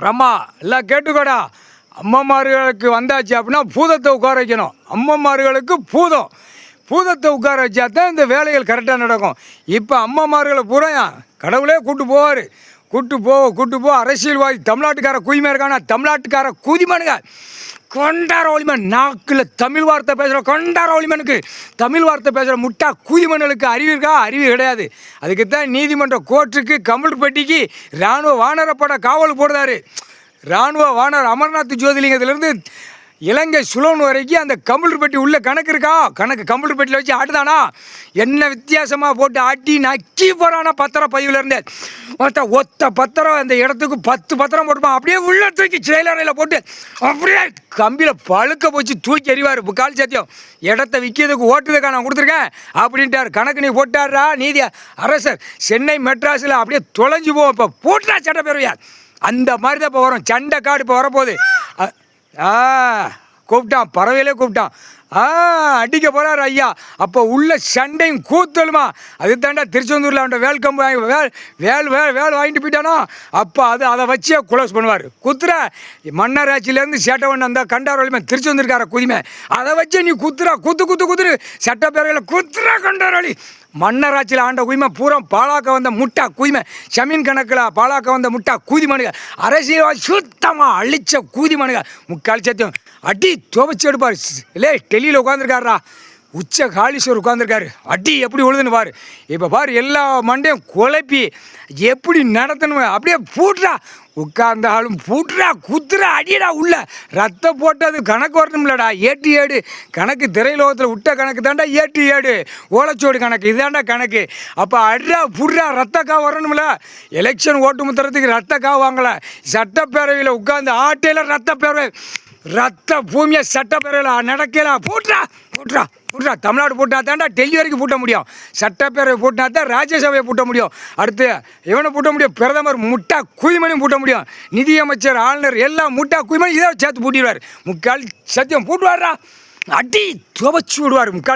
ரம்மா எல்லாம் கேட்டுக்கோடா. அம்மம்மார்களுக்கு வந்தாச்சு அப்படின்னா பூதத்தை உட்கார வைக்கணும். அம்மம்மார்களுக்கு பூதத்தை உட்கார வச்சா தான் இந்த வேலைகள் கரெக்டாக நடக்கும். இப்போ அம்மம்மார்களை பூரா கடவுளே கூட்டு போ அரசியல்வாதி தமிழ்நாட்டுக்கார குதிமை இருக்கானா, தமிழ்நாட்டுக்கார குதிமனுங்க கொண்டார ஒளிமன் நாக்கில் தமிழ் வார்த்தை பேசுகிற கொண்டார ஒளிமனுக்கு தமிழ் வார்த்தை பேசுகிற முட்டா குதிமன்களுக்கு அறிவு இருக்கா? அறிவு கிடையாது. அதுக்கு தான் நீதிமன்ற கோர்ட்டுக்கு கம்பல்பட்டிக்கு இராணுவ வானரப்பட காவல் போடுறாரு. இராணுவ வானர் அமர்நாத் ஜோதிலிங்கத்திலேருந்து இலங்கை சுலோன் வரைக்கும் அந்த கம்ப்யூட்டர் பெட்டி உள்ள கணக்கு இருக்கா? கம்ப்யூட்டர் பெட்டியில் வச்சு ஆட்டுதானா? என்ன வித்தியாசமாக போட்டு ஆட்டி நக்கி போகிறானா பத்திரம் பதிவுலேருந்து ஒத்த பத்திரம் அந்த இடத்துக்கு 10 பத்திரம் போட்டுப்பான். அப்படியே உள்ள தூக்கி செயலறையில் போட்டு அப்படியே கம்பியில் பழுக்க போச்சு தூக்கி எறிவார். கால் சத்தியம் இடத்த விற்கிறதுக்கு ஓட்டுறதுக்கா நான் கொடுத்துருக்கேன் அப்படின்ட்டார். கணக்கு நீ போட்டாரா நீதி அரசர் சென்னை மெட்ராஸில் அப்படியே தொலைஞ்சு போவோம். இப்போ போட்டா சட்டப்பேரவையார் அந்த மாதிரி தான் இப்போ வரும். சண்டை காடு இப்போ வரப்போகுது. கூப்பிட்டான், பறவையிலே கூப்பிட்டான். அடிக்க போகிறார் ஐயா. அப்போ உள்ள சண்டையும் கூத்தலுமா. அது தாண்டா திருச்செந்தூரில் அவன் வேல்கம்பு வேல் வாங்கிட்டு போயிட்டானோ அப்போ அதை வச்சே குளோஸ் பண்ணுவார். குத்துற மன்னராட்சியிலேருந்து சேட்டவன் அந்த கண்டாரோலிமே திருச்செந்தூர்கார குதிமை அதை வச்சு நீ குத்துரு சட்டப்பேரவையில் குத்துறா கண்டாரோலி. மன்னராட்சியில் ஆண்ட குதிமை பூரா பாலாக்க வந்த முட்டா குதிமை சமீன் கணக்கில் பாலாக்க வந்த முட்டா கூதிமனுங்க அரசியல்வாதி சுத்தமாக அழிச்ச கூதிமனுங்க. முக்கால் சத்தியம் அடி துவச்சி எடுப்பார். இல்லை டெல்லியில் உட்காந்துருக்காரா, உச்ச காளீஸ்வர் உட்காந்துருக்காரு. அடி எப்படி உழுதுன்னு பாரு. இப்போ பாரு எல்லா மண்டையும் குழப்பி எப்படி நடத்தணும் அப்படியே பூட்டுறா. உட்கார்ந்த ஆளும் பூட்டுறா குத்துறா அடியடா உள்ள ரத்தம் போட்டது கணக்கு வரணும்லடா. 7 கணக்கு திரைலோகத்தில் விட்ட கணக்கு தாண்டா 7 ஓலைச்சோடு கணக்கு இதாண்டா கணக்கு. அப்போ அட்ரா புட்றா ரத்தக்காய் வரணும்ல. எலெக்ஷன் ஓட்டு முத்துறதுக்கு ரத்தக்காய் வாங்கலை. சட்டப்பேரவையில் உட்காந்து ஆட்டையில் ரத்த பூமியை சட்டப்பேரவையில் நடக்கலாம். பூட்டுறா தமிழ்நாடு பூட்டினா தாண்டா டெல்லி வரைக்கும் பூட்ட முடியும். சட்டப்பேரவை பூட்டினா தான் ராஜ்யசபையை பூட்ட முடியும். அடுத்து இவனை பூட்ட முடியும். பிரதமர் முட்டா குயிமணியும் பூட்ட முடியும். நிதியமைச்சர் ஆளுநர் எல்லாம் முட்டா குயிமணி இதை சேர்த்து பூட்டிடுவார். முக்கால் சத்தியம் பூட்டுவார்ரா. அடி துவச்சி விடுவார் முக்கால்.